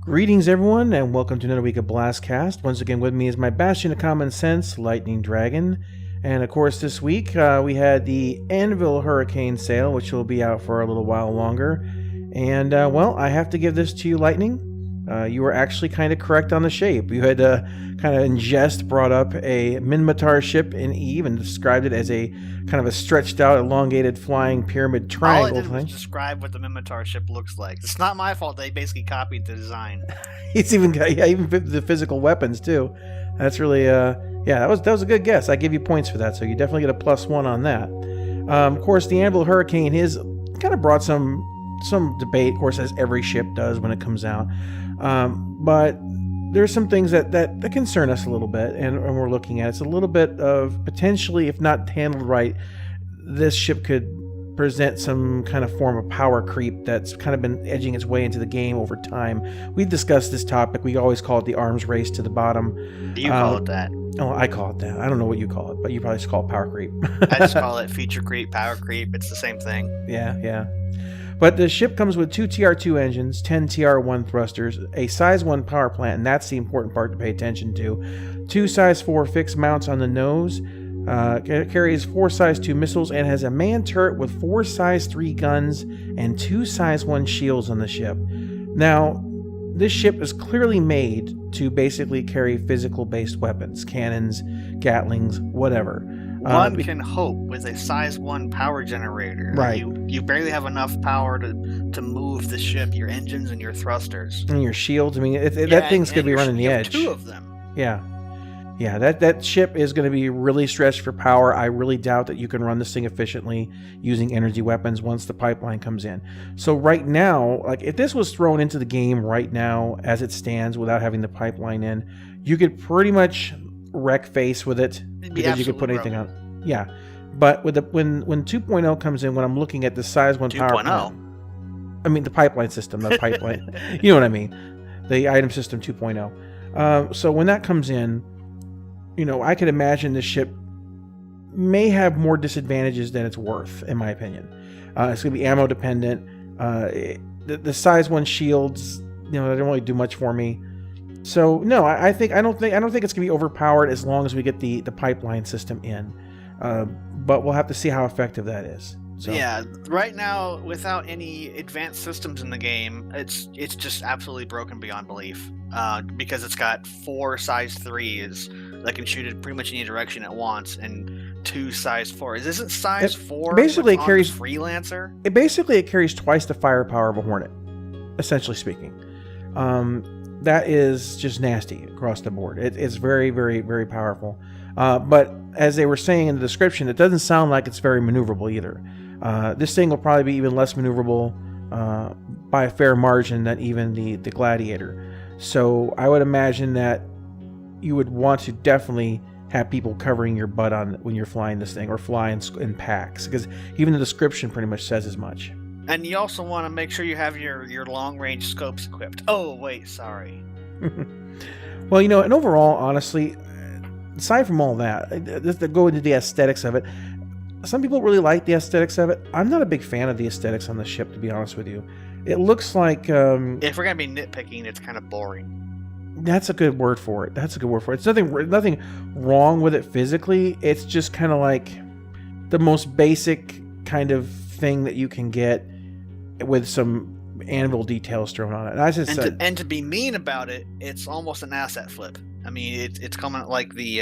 Greetings, everyone, and welcome to another week of BlastCast. Once again, with me is my bastion of common sense, Lightning Dragon. And of course, this week we had the Anvil Hurricane sale, which will be out for a little while longer. And, well, I have to give this to you, Lightning. You were actually kind of correct on the shape. You had kind of in jest brought up a Minmatar ship in Eve and described it as a kind of a stretched out, elongated, flying pyramid triangle All I did thing. was describe what the Minmatar ship looks like. It's not my fault they basically copied the design. It's even got, even the physical weapons too. That's really that was a good guess. I give you points for that, so you definitely get a +1 on that. Of course, the Anvil Hurricane is kind of brought some debate, of course, as every ship does when it comes out. But there's some things that concern us a little bit, and we're looking at. It's a little bit of potentially, if not handled right, this ship could present some kind of form of power creep that's kind of been edging its way into the game over time. We've discussed this topic. We always call it the arms race to the bottom. You call it that. Oh, I call it that. I don't know what you call it, but you probably just call it power creep. I just call it feature creep, power creep. It's the same thing. Yeah. But the ship comes with 2 TR2 engines, 10 TR1 thrusters, a size 1 power plant, and that's the important part to pay attention to. 2 size 4 fixed mounts on the nose, carries 4 size 2 missiles, and has a man turret with 4 size 3 guns and 2 size 1 shields on the ship. Now, this ship is clearly made to basically carry physical-based weapons, cannons, Gatlings, whatever. One can hope with a size 1 power generator. Right. You barely have enough power to move the ship, your engines and your thrusters. And your shields. I mean, that thing's going to be running the edge. 2 of them. Yeah, that ship is going to be really stretched for power. I really doubt that you can run this thing efficiently using energy weapons once the pipeline comes in. So right now, like if this was thrown into the game right now as it stands without having the pipeline in, you could pretty much wreck face with it because you could put anything on. Yeah, but with when 2.0 comes in, when I'm looking at the size 1 power plant, I mean the pipeline system, not pipeline. You know what I mean? The item system 2.0. So when that comes in, I could imagine this ship may have more disadvantages than it's worth, in my opinion. It's going to be ammo dependent. The size 1 shields, they don't really do much for me. So no, I don't think it's going to be overpowered as long as we get the pipeline system in. But we'll have to see how effective that is. So. Yeah, right now, without any advanced systems in the game, it's just absolutely broken beyond belief. Because it's got 4 size 3s that can shoot it pretty much any direction it wants, and 2 size 4s. Isn't size 4 basically it carries Freelancer? It carries twice the firepower of a Hornet, essentially speaking. That is just nasty across the board. It's very, very, very powerful. But as they were saying in the description, it doesn't sound like it's very maneuverable either. This thing will probably be even less maneuverable by a fair margin than even the Gladiator. So I would imagine that you would want to definitely have people covering your butt on when you're flying this thing, or flying in packs, because even the description pretty much says as much. And you also want to make sure you have your long-range scopes equipped. Oh, wait, sorry. Well, and overall, honestly, aside from all that, just to go into the aesthetics of it, some people really like the aesthetics of it. I'm not a big fan of the aesthetics on the ship, to be honest with you. It looks like... if we're going to be nitpicking, it's kind of boring. That's a good word for it. It's nothing wrong with it physically. It's just kind of like the most basic kind of thing that you can get with some Anvil details thrown on it. And to be mean about it, it's almost an asset flip. I mean, it's coming like the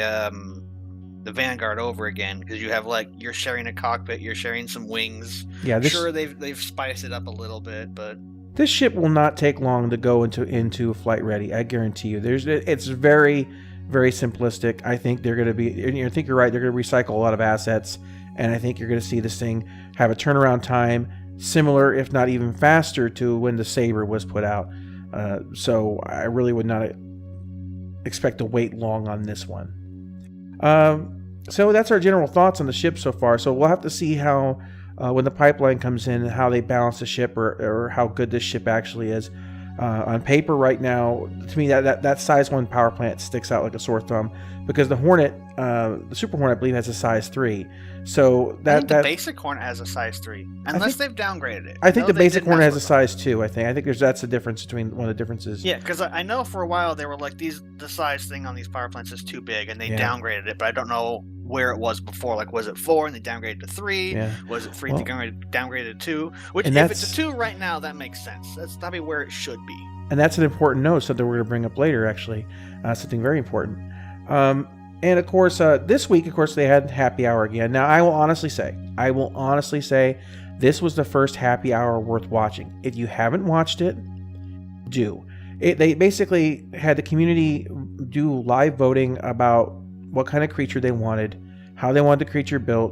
Vanguard over again, because you have you're sharing a cockpit, you're sharing some wings. Yeah, sure they've spiced it up a little bit, but this ship will not take long to go into flight ready. I guarantee you. It's very, very simplistic. I think they're going to be. I think you're right. They're going to recycle a lot of assets, and I think you're going to see this thing have a turnaround time similar, if not even faster, to when the Sabre was put out. So I really would not expect to wait long on this one. So that's our general thoughts on the ship so far. So we'll have to see how, when the pipeline comes in, how they balance the ship, or how good this ship actually is. On paper right now, to me, that size 1 power plant sticks out like a sore thumb, because the Hornet the Super Hornet, I believe, has a size 3. So I think the basic Hornet has a size 3, unless they've downgraded it. I think the basic Hornet has a size 2. I think that's the difference between one of the differences. Yeah, because I know for a while they were like the size thing on these power plants is too big, and they downgraded it. But I don't know where it was before. Like, was it 4 and they downgraded to 3? Yeah. Was it 3 and they downgraded to 2? Which, if it's a 2 right now, that makes sense. That's probably where it should be. And that's an important note, something we're going to bring up later, actually. Something very important. And of course, this week, of course, they had happy hour again. Now, I will honestly say, this was the first happy hour worth watching. If you haven't watched it, do. They basically had the community do live voting about what kind of creature they wanted, how they wanted the creature built,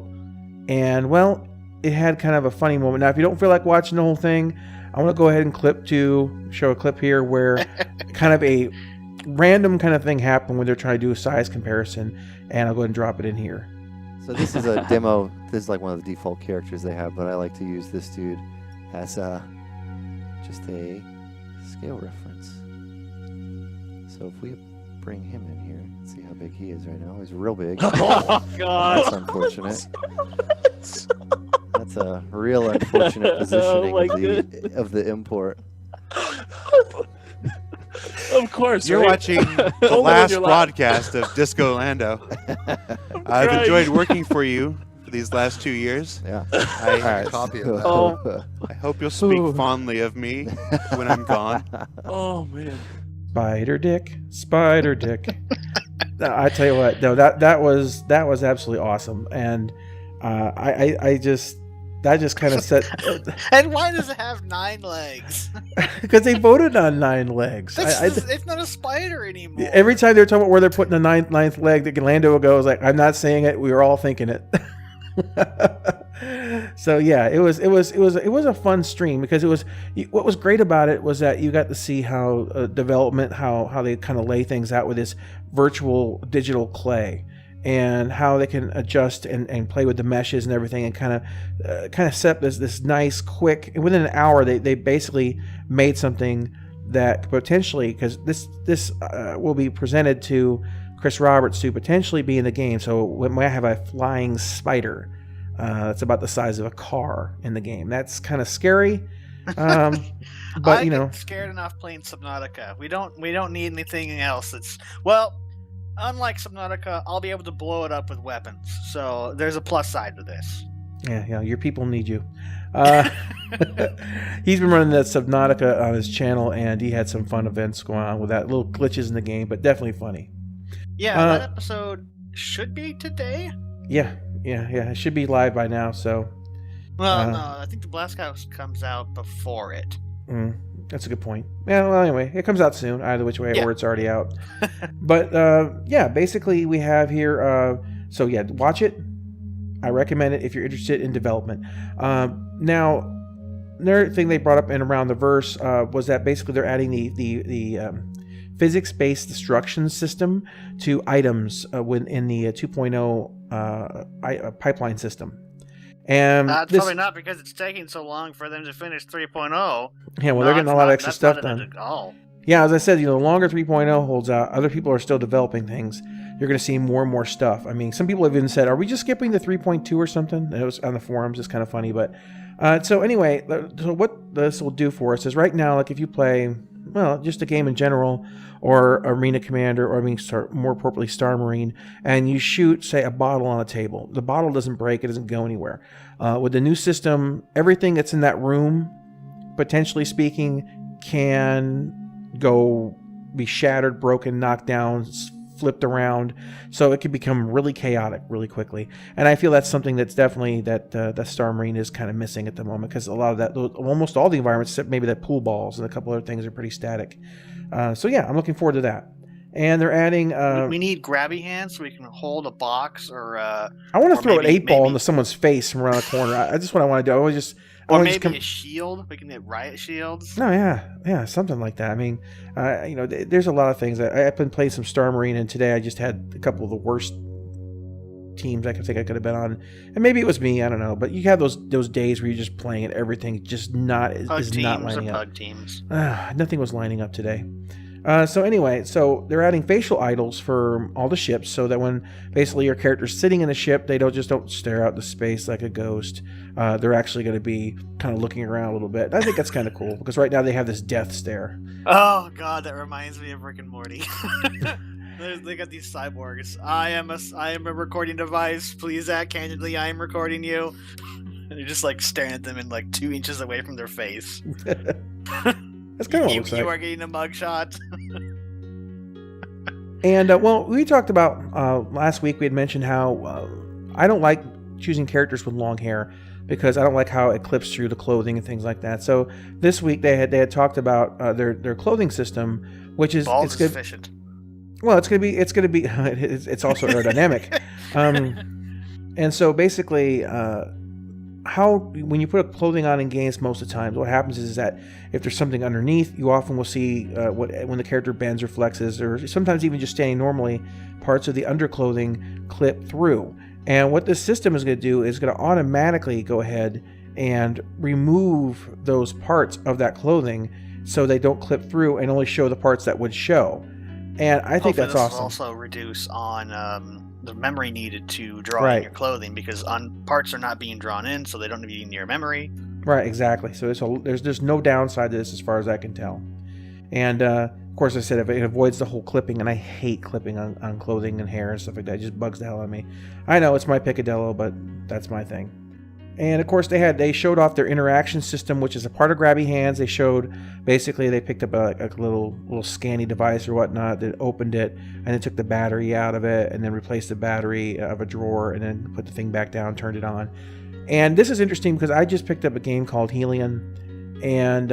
and, well, it had kind of a funny moment. Now, if you don't feel like watching the whole thing, I want to go ahead and show a clip here where kind of a random kind of thing happened when they're trying to do a size comparison, and I'll go ahead and drop it in here. So this is a demo. This is like one of the default characters they have, but I like to use this dude as just a scale reference. So if we bring him in here, let's see how big he is right now. He's real big. Oh, God. That's unfortunate. That's a real unfortunate positioning of the import. Of course. You're watching the last broadcast of Disco Lando. I've enjoyed working for you for these last 2 years. Yeah. I copy of that. I hope you'll speak fondly of me when I'm gone. Oh, man. Spider Dick. No, I tell you what, no, that was absolutely awesome, and that just kind of set. And why does it have 9 legs? Because they voted on 9 legs. It's not a spider anymore. Every time they're talking about where they're putting the ninth leg, the Lando goes like, "I'm not saying it. We were all thinking it." So yeah, it was a fun stream because it was. What was great about it was that you got to see how development, how they kind of lay things out with this virtual digital clay, and how they can adjust and play with the meshes and everything, and kind of set this nice quick. Within an hour, they basically made something that potentially, because this will be presented to Chris Roberts to potentially be in the game. So we might have a flying spider that's about the size of a car in the game. That's kind of scary. But I get scared enough playing Subnautica. We don't need anything else. Unlike Subnautica, I'll be able to blow it up with weapons. So there's a plus side to this. Yeah, your people need you. He's been running that Subnautica on his channel, and he had some fun events going on with that. Little glitches in the game, but definitely funny. Yeah, that episode should be today. Yeah. It should be live by now. So. Well, no, I think the BlastCast comes out before it. That's a good point. Yeah, well, anyway, it comes out soon, either which way, or it's already out. But, basically we have here, watch it. I recommend it if you're interested in development. Now, another thing they brought up in around the verse was that basically they're adding the physics-based destruction system to items within the 2.0 pipeline system. And that's probably not because it's taking so long for them to finish 3.0. Yeah, well, they're getting a lot of extra stuff done. Yeah, as I said, the longer 3.0 holds out, other people are still developing things. You're going to see more and more stuff. I mean, some people have even said, "Are we just skipping the 3.2 or something?" It was on the forums. It's kind of funny, but so anyway, so what this will do for us is right now, like if you play, just a game in general, or Arena Commander, or more appropriately Star Marine, and you shoot, say, a bottle on a table. The bottle doesn't break, it doesn't go anywhere. With the new system, everything that's in that room, potentially speaking, can be shattered, broken, knocked down, flipped around, so it can become really chaotic really quickly. And I feel that's something that's definitely that Star Marine is kind of missing at the moment, because a lot of that, almost all the environments, except maybe that pool balls and a couple other things, are pretty static. So yeah, I'm looking forward to that. And they're adding. We need grabby hands so we can hold a box, or I want to throw an 8-ball into someone's face from around the corner. That's what I want to do. A shield. We can hit riot shields. No, yeah, something like that. I mean, there's a lot of things. I've been playing some Star Marine, and today I just had a couple of the worst teams I could have been on, and maybe it was me. I don't know, but you have those days where you're just playing and everything just not lining up. Pug teams. Nothing was lining up today. So anyway, so they're adding facial idols for all the ships, so that when basically your character's sitting in the ship, they don't stare out into space like a ghost. They're actually going to be kind of looking around a little bit. I think that's kind of cool because right now they have this death stare. Oh god, that reminds me of Rick and Morty. They got these cyborgs. I am a recording device. Please act candidly. I am recording you. And you're just like staring at them and like 2 inches away from their face. That's kind of what it looks like. You are getting a mugshot. And well, we talked about last week. We had mentioned how I don't like choosing characters with long hair because I don't like how it clips through the clothing and things like that. So this week they had talked about their clothing system, which is Balls is efficient. Well, it's gonna be it's also aerodynamic, and so basically, when you put clothing on in games, most of the times, what happens is that if there's something underneath, you often will see when the character bends or flexes, or sometimes even just standing normally, parts of the underclothing clip through. And what this system is going to do is going to automatically go ahead and remove those parts of that clothing so they don't clip through and only show the parts that would show. And I think that's awesome. This will also reduce on the memory needed to draw in your clothing because parts are not being drawn in, so they don't need near memory. Right, exactly. So there's no downside to this as far as I can tell. And of course, I said it avoids the whole clipping, and I hate clipping on clothing and hair and stuff like that. It just bugs the hell out of me. I know it's my picadillo, but that's my thing. And of course, they showed off their interaction system, which is a part of Grabby Hands. They showed basically they picked up a little scanny device or whatnot that opened it, and then took the battery out of it, and then replaced the battery of a drawer, and then put the thing back down, turned it on. And this is interesting because I just picked up a game called Helion, and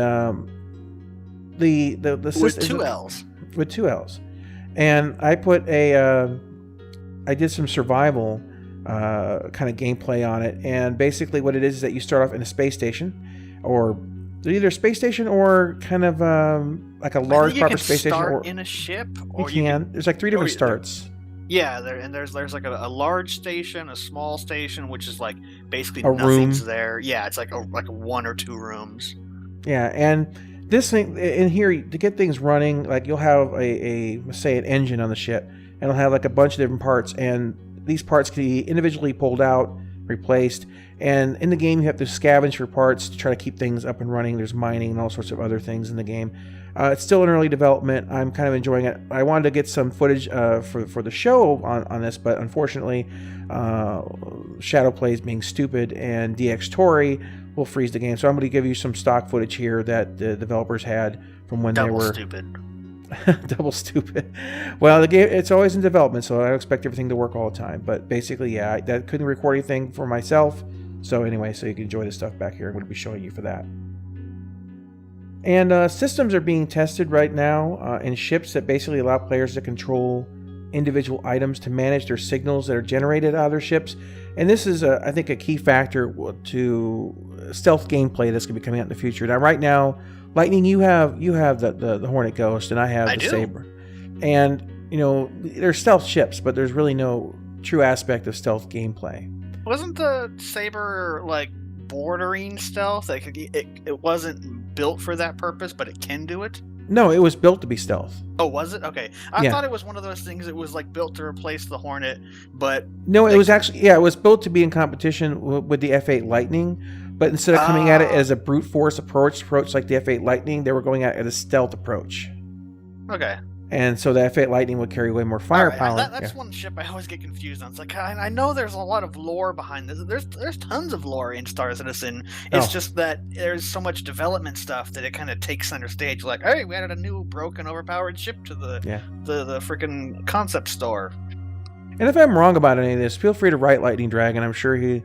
the with 2 L's. With 2 L's, and I put I did some survival kind of gameplay on it, and basically what it is that you start off in a space station, or either a space station or kind of like a large proper space station. Or in a ship. Or you can. There's like 3 different starts. Yeah, there's like a large station, a small station, which is like basically a nothing's room. There. Yeah, it's like 1 or 2 rooms. Yeah, and this thing in here to get things running, like you'll have say an engine on the ship, and it'll have like a bunch of different parts, and these parts can be individually pulled out, replaced, and in the game you have to scavenge for parts to try to keep things up and running. There's mining and all sorts of other things in the game. It's still in early development. I'm kind of enjoying it. I wanted to get some footage for the show on this, but unfortunately, Shadowplays being stupid and DX Tori will freeze the game. So I'm going to give you some stock footage here that the developers had from when they were stupid. Double stupid. Well, the game, it's always in development, so I don't expect everything to work all the time. But basically, yeah, I couldn't record anything for myself. So anyway, so you can enjoy the stuff back here. I'm going to be showing you for that. And systems are being tested right now in ships that basically allow players to control individual items to manage their signals that are generated out of their ships. And this is, I think, a key factor to stealth gameplay that's going to be coming out in the future. Now, right now, Lightning, you have the Hornet Ghost, and I have the Saber. And, you know, they're stealth ships, but there's really no true aspect of stealth gameplay. Wasn't the Saber, like, bordering stealth? Like, it wasn't built for that purpose, but it can do it? No, it was built to be stealth. Oh, was it? Okay. I thought it was one of those things that was, like, built to replace the Hornet, but... No, it was actually... Yeah, it was built to be in competition with the F8 Lightning, but instead of coming at it as a brute force approach like the F8 Lightning, they were going at it as a stealth approach. Okay. And so the F8 Lightning would carry way more firepower. Right. That's one ship I always get confused on. It's like, I know there's a lot of lore behind this. There's tons of lore in Star Citizen. It's just that there's so much development stuff that it kind of takes center stage. Like, hey, we added a new broken, overpowered ship to the freaking concept store. And if I'm wrong about any of this, feel free to write Lightning Dragon. I'm sure he...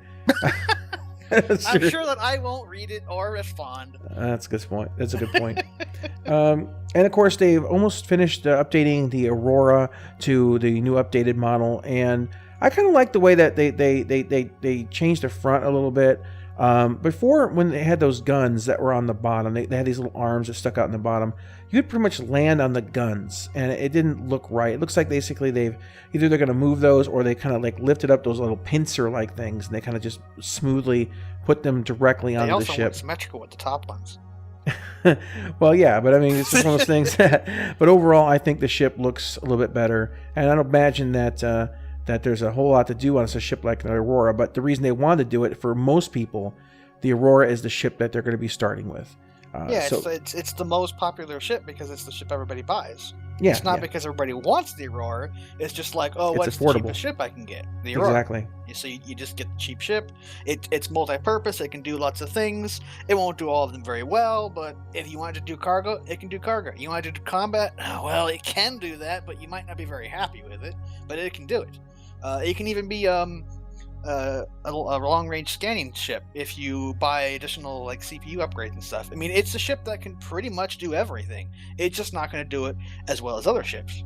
I'm sure that I won't read it or respond. That's a good point. That's a good point. And of course, they've almost finished updating the Aurora to the new updated model, and I kind of like the way that they changed the front a little bit. Before, when they had those guns that were on the bottom, they had these little arms that stuck out in the bottom. You could pretty much land on the guns, and it didn't look right. It looks like basically they're going to move those, or they kind of like lifted up those little pincer-like things, and they kind of just smoothly put them directly onto the ship. They also went symmetrical with the top ones. Well, yeah, but I mean, it's just one of those things. But overall, I think the ship looks a little bit better, and I don't imagine that that there's a whole lot to do on a ship like the Aurora. But the reason they wanted to do it, for most people, the Aurora is the ship that they're going to be starting with. It's the most popular ship because it's the ship everybody buys. Yeah, it's not because everybody wants the Aurora. It's just like, oh, what's the affordable. cheapest ship I can get? The Aurora. Exactly. So you just get the cheap ship. It's multi-purpose. It can do lots of things. It won't do all of them very well, but if you wanted to do cargo, it can do cargo. You wanted to do combat? Well, it can do that, but you might not be very happy with it. But it can do it. It can even be a long-range scanning ship if you buy additional like CPU upgrades and stuff. I mean, it's a ship that can pretty much do everything. It's just not going to do it as well as other ships.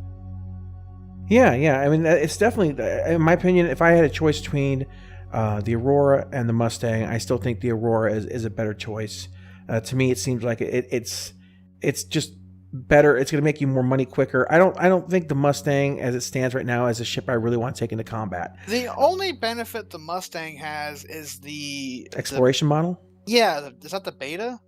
Yeah. I mean, it's definitely, in my opinion, if I had a choice between the Aurora and the Mustang, I still think the Aurora is a better choice. To me, it seems like it's just better. It's going to make you more money quicker. I don't think the Mustang, as it stands right now, is a ship I really want to take into combat. The only benefit the Mustang has is the exploration model. Yeah, is that the beta?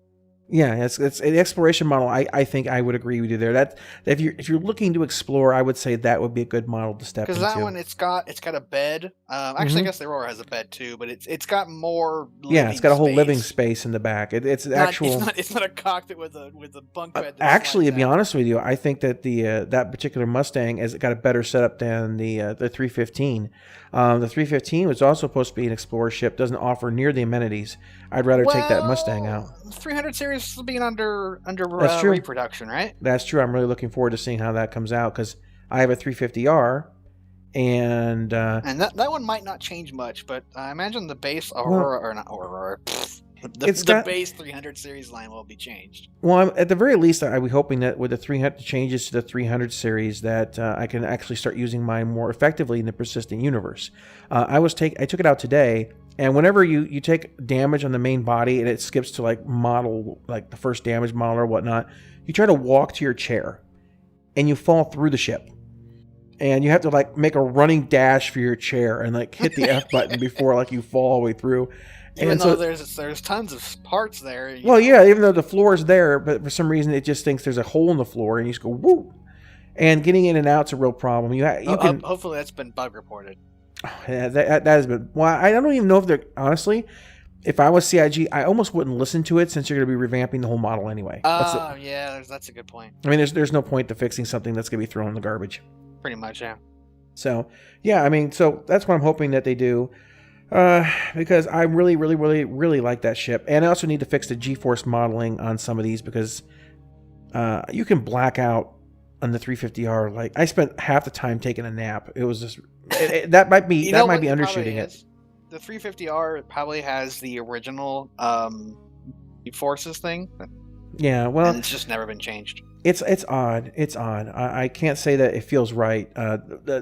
Yeah, it's the exploration model. I think I would agree with you there. That if you're looking to explore, I would say that would be a good model to step into. Because that one, it's got a bed. Actually, I guess the Aurora has a bed too, but it's got more. It's got a whole living space in the back. It's not a cockpit with a bunk bed. Actually, to be honest with you, I think that that particular Mustang has got a better setup than the 315. The 315 was also supposed to be an explorer ship. Doesn't offer near the amenities. I'd rather take that Mustang out. 300 series is being under true. reproduction, right? That's true. I'm really looking forward to seeing how that comes out because I have a 350R, and that one might not change much, but I imagine the base Aurora or not Aurora. The base 300 series line will be changed. Well, at the very least, I'd be hoping that with the 300 changes to the 300 series, that I can actually start using mine more effectively in the persistent universe. I took it out today, and whenever you take damage on the main body and it skips to like model, like the first damage model or whatnot, you try to walk to your chair, and you fall through the ship. And you have to like make a running dash for your chair and like hit the F button before like you fall all the way through. Even though there's tons of parts there. Well, yeah, even though the floor is there, but for some reason it just thinks there's a hole in the floor, and you just go woo. And getting in and out's a real problem. You can hopefully that's been bug reported. Yeah, that has been. Well, I don't even know if they're honestly. If I was CIG, I almost wouldn't listen to it since you're going to be revamping the whole model anyway. Yeah, that's a good point. I mean, there's no point to fixing something that's going to be thrown in the garbage. Pretty much, yeah. So yeah, I mean, so that's what I'm hoping that they do. Because I really, really, really, really like that ship. And I also need to fix the G-force modeling on some of these because you can black out on the 350R. Like, I spent half the time taking a nap. It was just that might be undershooting it. The 350R probably has the original G-forces thing. Yeah, well, and it's just never been changed. It's odd. It's odd. I can't say that it feels right.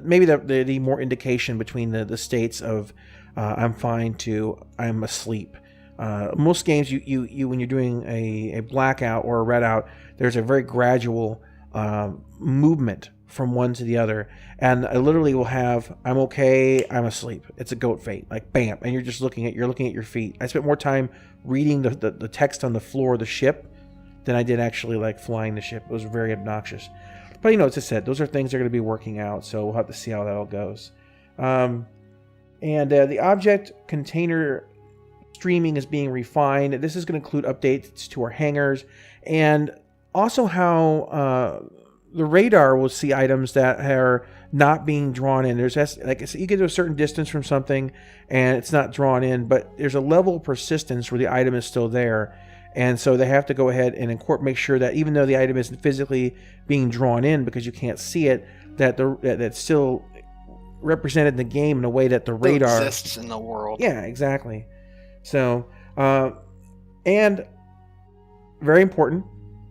Maybe the more indication between the states of I'm fine to I'm asleep. Most games, you when you're doing a blackout or a redout, there's a very gradual movement from one to the other, and I literally will have I'm okay, I'm asleep. It's a goat fate, like bam, and you're looking at your feet. I spent more time reading the text on the floor of the ship than I did actually like flying the ship. It was very obnoxious. But as I said, those are things they're going to be working out, so we'll have to see how that all goes. And the object container streaming is being refined. This is going to include updates to our hangars, and also how the radar will see items that are not being drawn in. There's like you get to a certain distance from something, and it's not drawn in, but there's a level of persistence where the item is still there. And so they have to go ahead and make sure that even though the item isn't physically being drawn in because you can't see it, that's still represented in the game in a way that the radar exists in the world. Yeah, exactly. So, and very important,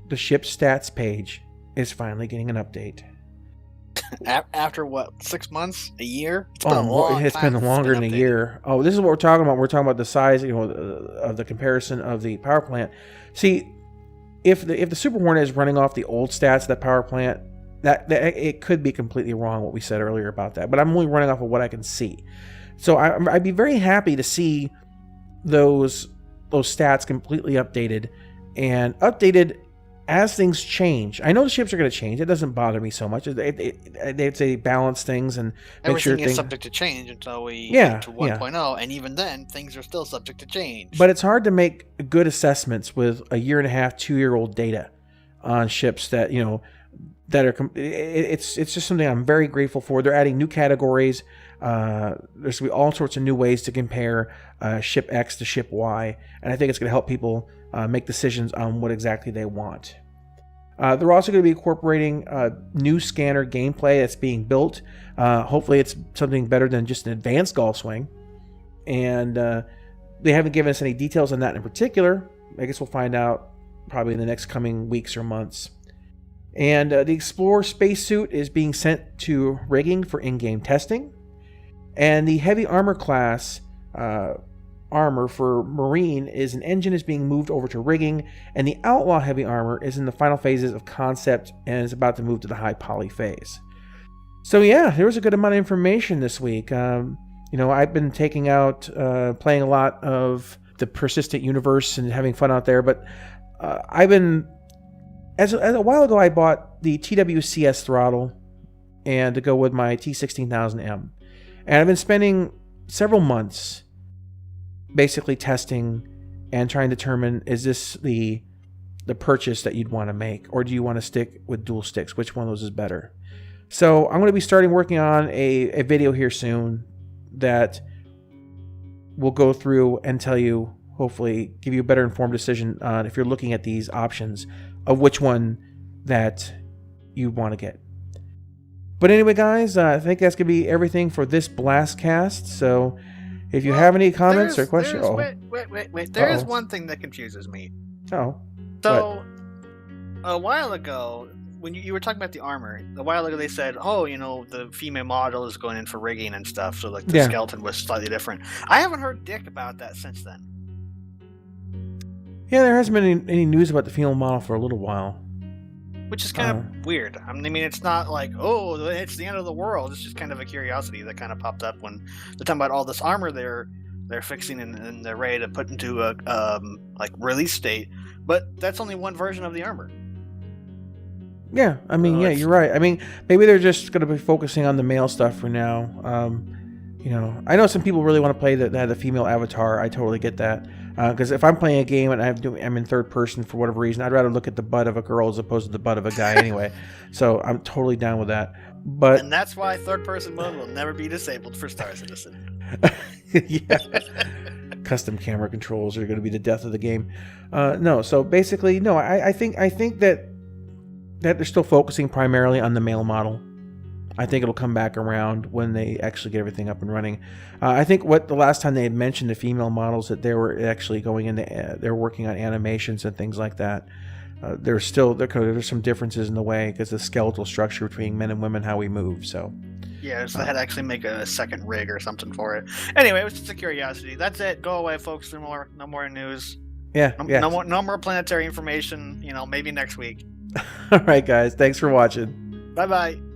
the ship stats page is finally getting an update. After what, 6 months, a year? It's been longer than a year. Oh, this is what we're talking about. We're talking about the size, of the comparison of the power plant. See, if the Super Hornet is running off the old stats of that power plant, that it could be completely wrong what we said earlier about that. But I'm only running off of what I can see. So I'd be very happy to see those stats completely updated, and updated as things change, I know the ships are going to change. It doesn't bother me so much. It's a balance things and make sure Everything is things. subject to change until we Yeah, get to 1.0, and even then, things are still subject to change. But it's hard to make good assessments with a 1.5, 2-year-old data on ships that that are. It's just something I'm very grateful for. They're adding new categories. There's going to be all sorts of new ways to compare ship X to ship Y, and I think it's going to help people make decisions on what exactly they want. They're also going to be incorporating new scanner gameplay that's being built. Hopefully it's something better than just an advanced golf swing. And they haven't given us any details on that in particular. I guess we'll find out probably in the next coming weeks or months. And the Explorer spacesuit is being sent to rigging for in-game testing. And the heavy armor class armor for Marine is an engine is being moved over to rigging, and the Outlaw heavy armor is in the final phases of concept and is about to move to the high poly phase. So yeah, there was a good amount of information this week. I've been taking out, playing a lot of the Persistent Universe and having fun out there, but I've been, as a while ago, I bought the TWCS throttle and to go with my T16000M. And I've been spending several months basically testing and trying to determine, is this the purchase that you'd want to make, or do you want to stick with dual sticks? Which one of those is better? So I'm going to be starting working on a video here soon that will go through and tell you, hopefully give you a better informed decision on if you're looking at these options of which one that you want to get. But anyway, guys, I think that's going to be everything for this BlastCast. So if you have any comments or questions... Wait. There is one thing that confuses me. Oh. So, a while ago, when you were talking about the armor, a while ago they said, the female model is going in for rigging and stuff, so like the skeleton was slightly different. I haven't heard dick about that since then. Yeah, there hasn't been any news about the female model for a little while. Which is kind of weird. I mean, it's not like, it's the end of the world. It's just kind of a curiosity that kind of popped up when they're talking about all this armor they're fixing and they're ready to put into a release state. But that's only one version of the armor. Yeah, I mean, you're right. I mean, maybe they're just going to be focusing on the male stuff for now. I know some people really want to play that have the female avatar. I totally get that. Because if I'm playing a game and I'm in third person for whatever reason, I'd rather look at the butt of a girl as opposed to the butt of a guy anyway. So I'm totally down with that. And that's why third person mode will never be disabled for Star Citizen. Yeah. Custom camera controls are going to be the death of the game. So basically, no. I think that they're still focusing primarily on the male model. I think it'll come back around when they actually get everything up and running. I think the last time they had mentioned the female models, that they were actually going into, they're working on animations and things like that. There's some differences in the way because the skeletal structure between men and women, how we move. So yeah, so they had to actually make a second rig or something for it. Anyway, it was just a curiosity. That's it. Go away, folks. No more news. No more planetary information. Maybe next week. All right, guys. Thanks for watching. Bye-bye.